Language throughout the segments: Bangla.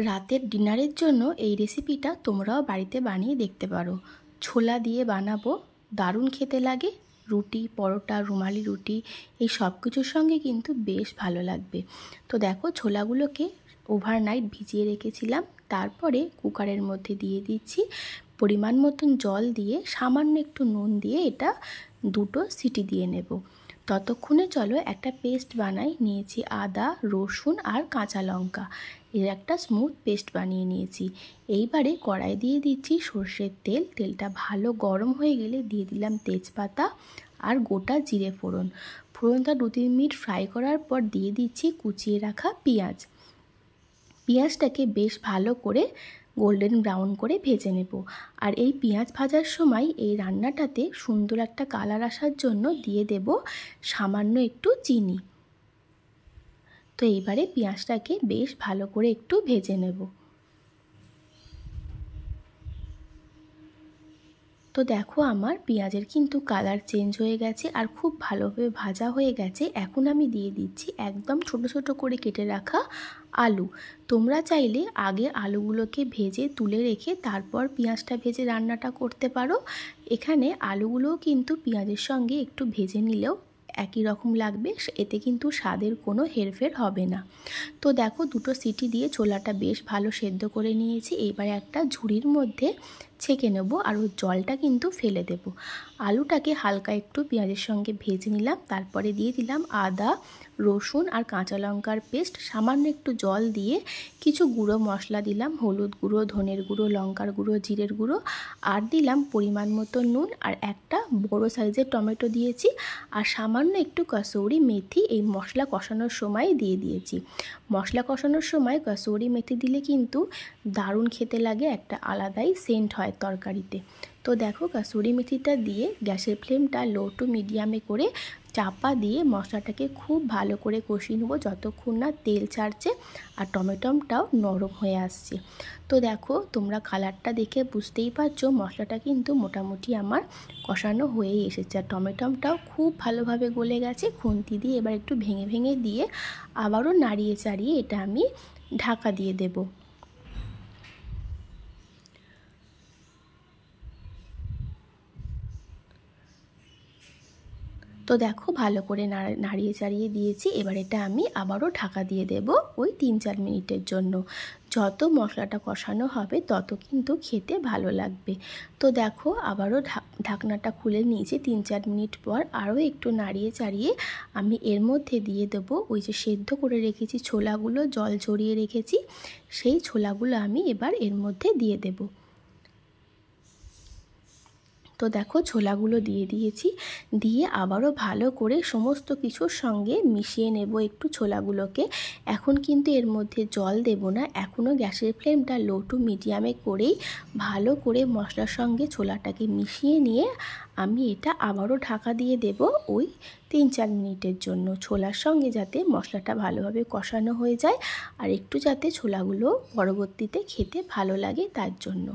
রাতের ডিনারের জন্য এই রেসিপিটা তোমরাও বাড়িতে বানিয়ে দেখতে পারো। ছোলা দিয়ে বানাবো, দারুণ খেতে লাগে। রুটি, পরোটা, রুমালি রুটি এই সব কিছুর সঙ্গে কিন্তু বেশ ভালো লাগবে। তো দেখো, ছোলাগুলোকে ওভারনাইট ভিজিয়ে রেখেছিলাম। তারপরে কুকারের মধ্যে দিয়ে দিচ্ছি পরিমাণ মতন জল দিয়ে, সামান্য একটু নুন দিয়ে এটা 2টো সিটি দিয়ে নেব। ততক্ষণে চলো একটা পেস্ট বানাই। নিয়েছি আদা, রসুন আর কাঁচা লঙ্কা, এর একটা স্মুথ পেস্ট বানিয়ে নিয়েছি। এইবারে কড়াই দিয়ে দিচ্ছি সর্ষের তেল। তেলটা ভালো গরম হয়ে গেলে দিয়ে দিলাম তেজপাতা আর গোটা জিরে ফোড়ন। ফোড়নটা 2-3 মিনিট ফ্রাই করার পর দিয়ে দিচ্ছি কুচিয়ে রাখা পেঁয়াজ। পেঁয়াজটাকে বেশ ভালো করে গোল্ডেন ব্রাউন করে ভেজে নেব। আর এই পেঁয়াজ ভাজার সময় এই রান্নাটাতে সুন্দর একটা কালার আসার জন্য দিয়ে দেব সামান্য একটু চিনি। তো এইবারে পেঁয়াজটাকে বেশ ভালো করে একটু ভেজে নেব। তো দেখো, আমার পেঁয়াজের কিন্তু কালার চেঞ্জ হয়ে গেছে আর খুব ভালোভাবে ভাজা হয়ে গেছে। এখন আমি দিয়ে দিচ্ছি একদম ছোট ছোট করে কেটে রাখা আলু। তোমরা চাইলে আগে আলুগুলোকে ভেজে তুলে রেখে তারপর পেঁয়াজটা ভেজে রান্নাটা করতে পারো। এখানে আলুগুলোও কিন্তু পেঁয়াজের সঙ্গে একটু ভেজে নিলেও একই রকম লাগবে, এতে কিন্তু স্বাদের কোনো হেরফের হবে না। তো দেখো, 2টো সিটি দিয়ে ছোলাটা বেশ ভালো সেদ্ধ করে নিয়েছি। এইবারে একটা ঝুড়ির মধ্যে ছেঁকে নেব আর ওর জলটা কিন্তু ফেলে দেব। আলুটাকে হালকা একটু পেঁয়াজের সঙ্গে ভেজে নিলাম। তারপরে দিয়ে দিলাম আদা, রসুন আর কাঁচা লঙ্কার পেস্ট। সামান্য একটু জল দিয়ে কিছু গুঁড়ো মশলা দিলাম, হলুদ গুঁড়ো, ধনের গুঁড়ো, লঙ্কার গুঁড়ো, জিরের গুঁড়ো, আর দিলাম পরিমাণ মতো নুন। আর একটা বড় সাইজের টমেটো দিয়েছি আর সামান্য একটু কসুরি মেথি এই মশলা কষানোর সময় দিয়ে দিয়েছি। মশলা কষানোর সময় কসুরি মেথি দিলে কিন্তু দারুণ খেতে লাগে, একটা আলাদাই সেন্ট হয় তরকারিতে। তো দেখো, কসুরি মেথিটা দিয়ে গ্যাসের ফ্লেমটা লো টু মিডিয়ামে করে চাপা দিয়ে মশলাটাকে খুব ভালো করে কষিয়ে নেবো যতক্ষণ না তেল ছাড়ছে আর টমেটোটাও নরম হয়ে আসছে। তো দেখো, তোমরা কালারটা দেখে বুঝতেই পারছো মশলাটা কিন্তু মোটামুটি আমার কষানো হয়েই এসেছে আর টমেটোটাও খুব ভালোভাবে গলে গেছে। খুন্তি দিয়ে এবার একটু ভেঙে ভেঙে দিয়ে আবারও নাড়িয়ে চাড়িয়ে এটা আমি ঢাকা দিয়ে দেব। তো দেখো, ভালো করে নাড়িয়ে চাড়িয়ে দিয়েছি। এবার এটা আমি আবারও ঢাকা দিয়ে দেব ওই 3-4 মিনিটের জন্য। যত মশলাটা কষানো হবে তত কিন্তু খেতে ভালো লাগবে। তো দেখো, আবারও ঢাকনাটা খুলে নিয়েছি 3-4 মিনিট পর। আরও একটু নাড়িয়ে চাড়িয়ে আমি এর মধ্যে দিয়ে দেবো ওই যে সেদ্ধ করে রেখেছি ছোলাগুলো, জল ঝরিয়ে রেখেছি, সেই ছোলাগুলো আমি এবার এর মধ্যে দিয়ে দেব। তো দেখো, ছোলাগুলো দিয়ে দিয়েছি, দিয়ে আবারও ভালো করে সমস্ত কিছুর সঙ্গে মিশিয়ে নেব একটু ছোলাগুলোকে। এখন কিন্তু এর মধ্যে জল দেব না, এখনও গ্যাসের ফ্লেমটা লো টু মিডিয়ামে করেই ভালো করে মশলার সঙ্গে ছোলাটাকে মিশিয়ে নিয়ে আমি এটা আবারও ঢাকা দিয়ে দেব ওই 3-4 মিনিটের জন্য, ছোলার সঙ্গে যাতে মশলাটা ভালোভাবে কষানো হয়ে যায় আর একটু যাতে ছোলাগুলো পরবর্তীতে খেতে ভালো লাগে তার জন্য।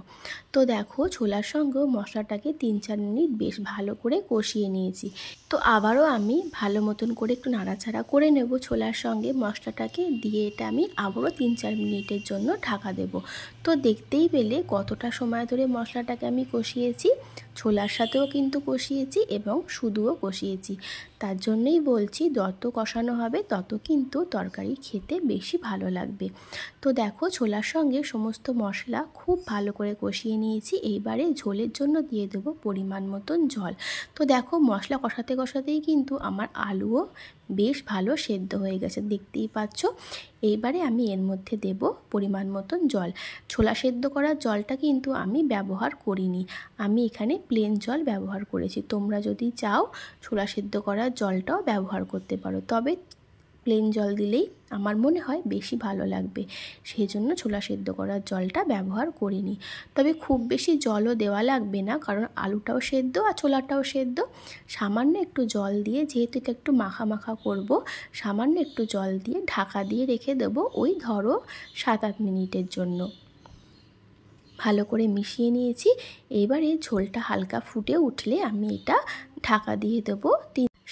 তো দেখো, ছোলার সঙ্গেও মশলাটাকে 3-4 মিনিট বেশ ভালো করে কষিয়ে নিয়েছি। তো আবারও আমি ভালো মতন করে একটু নাড়াচাড়া করে নেব ছোলার সঙ্গে মশলাটাকে দিয়ে, এটা আমি আবারও 3-4 মিনিটের জন্য ঢাকা দেব। তো দেখতেই পেলে কতটা সময় ধরে মশলাটাকে আমি কষিয়েছি, ছোলার সাথেও কিন্তু কষিয়েছি এবং শুধুও কষিয়েছি। তার জন্যই বলছি যত কষানো হবে তত কিন্তু তরকারি খেতে বেশি ভালো লাগবে। তো দেখো, ছোলার সঙ্গে সমস্ত মশলা খুব ভালো করে কষিয়ে নিয়েছি। এইবারে ঝোলের জন্য দিয়ে দেবো পরিমাণ মতন জল। তো দেখো, মশলা কষাতে কষাতেই কিন্তু আমার আলুও বেশ ভালো সেদ্ধ হয়ে গেছে, দেখতেই পাচ্ছ। এইবারে আমি এর মধ্যে দেব পরিমাণ মতন জল। ছোলা সেদ্ধ করার জলটা কিন্তু আমি ব্যবহার করিনি, আমি এখানে প্লেন জল ব্যবহার করেছি। তোমরা যদি চাও ছোলা সেদ্ধ করার জলটাও ব্যবহার করতে পারো, তবে প্লেন জল দিলেই আমার মনে হয় বেশি ভালো লাগবে, সেই জন্য ছোলা সেদ্ধ করার জলটা ব্যবহার করিনি। তবে খুব বেশি জলও দেওয়া লাগবে না, কারণ আলুটাও সেদ্ধ আর ছোলাটাও সেদ্ধ। সামান্য একটু জল দিয়ে, যেহেতু এটা একটু মাখা মাখা করব, সামান্য একটু জল দিয়ে ঢাকা দিয়ে রেখে দেবো ওই ধরো 7-8 মিনিটের জন্য। ভালো করে মিশিয়ে নিয়েছি। এবারে ঝোলটা হালকা ফুটে উঠলে আমি এটা ঢাকা দিয়ে দেবো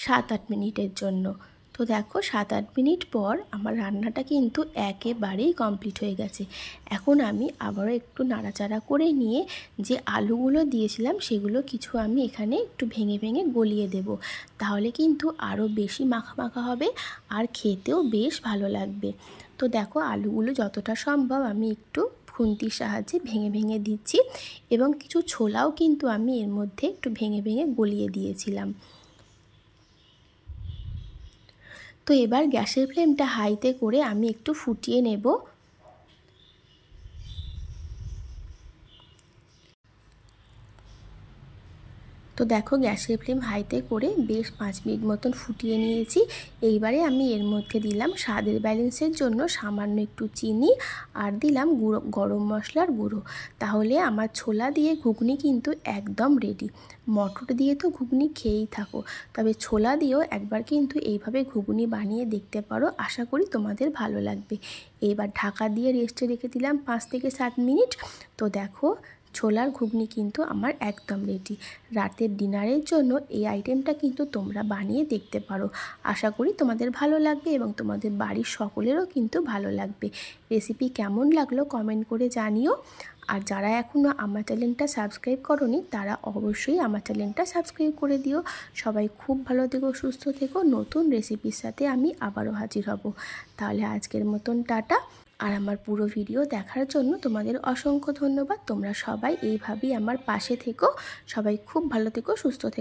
7-8 মিনিটের জন্য। তো তো দেখো 7-8 মিনিট পর আমার রান্নাটা কিন্তু একেবারেই কমপ্লিট হয়ে গেছে। এখন আমি আবারও একটু নাড়াচাড়া করে নিয়ে যে আলুগুলো দিয়েছিলাম সেগুলো কিছু আমি এখানে একটু ভেঙে ভেঙে গলিয়ে দেব। তাহলে কিন্তু আরও বেশি মাখা মাখা হবে আর খেতেও বেশ ভালো লাগবে। তো দেখো আলুগুলো যতটা সম্ভব আমি একটু খুন্তির সাহায্যে ভেঙে ভেঙে দিচ্ছি এবং কিছু ছোলাও কিন্তু আমি এর মধ্যে একটু ভেঙে ভেঙে গলিয়ে দিয়েছিলাম। তো এবার গ্যাসের ফ্লেমটা হাইতে করে আমি একটু ফুটিয়ে নেব। তো দেখো গ্যাসের ফ্লেম হাইতে করে বেশ 5 মিনিট মতন ফুটিয়ে নিয়েছি। এইবারে আমি এর মধ্যে দিলাম স্বাদের ব্যালেন্সের জন্য সামান্য একটু চিনি আর দিলাম গরম মশলার গুঁড়ো। তাহলে আমার ছোলা দিয়ে ঘুগনি কিন্তু একদম রেডি। মটর দিয়ে তো ঘুগনি খেয়েই থাকো, তবে ছোলা দিয়েও একবার কিন্তু এইভাবে ঘুগনি বানিয়ে দেখতে পারো, আশা করি তোমাদের ভালো লাগবে। এইবার ঢাকা দিয়ে রেস্টে রেখে দিলাম 5 থেকে 7 মিনিট। তো দেখো ছোলার ঘুগনি কিন্তু আমার একদম রেডি। রাতের ডিনারের জন্য এই আইটেমটা কিন্তু তোমরা বানিয়ে দেখতে পারো, আশা করি তোমাদের ভালো লাগবে এবং তোমাদের বাড়ির সকলেরও কিন্তু ভালো লাগবে। রেসিপি কেমন লাগলো কমেন্ট করে জানিও। আর যারা এখনও আমার চ্যানেলটা সাবস্ক্রাইব করোনি তারা অবশ্যই আমার চ্যানেলটা সাবস্ক্রাইব করে দিও। সবাই খুব ভালো থেকো, সুস্থ থেকো। নতুন রেসিপির সাথে আমি আবারও হাজির হব। তাহলে আজকের মতন টাটা। আর আমার পুরো ভিডিও দেখার জন্য তোমাদের অসংখ্য ধন্যবাদ। তোমরা সবাই এইভাবেই আমার পাশে থেকো। সবাই খুব ভালো থেকো, সুস্থ থেকো।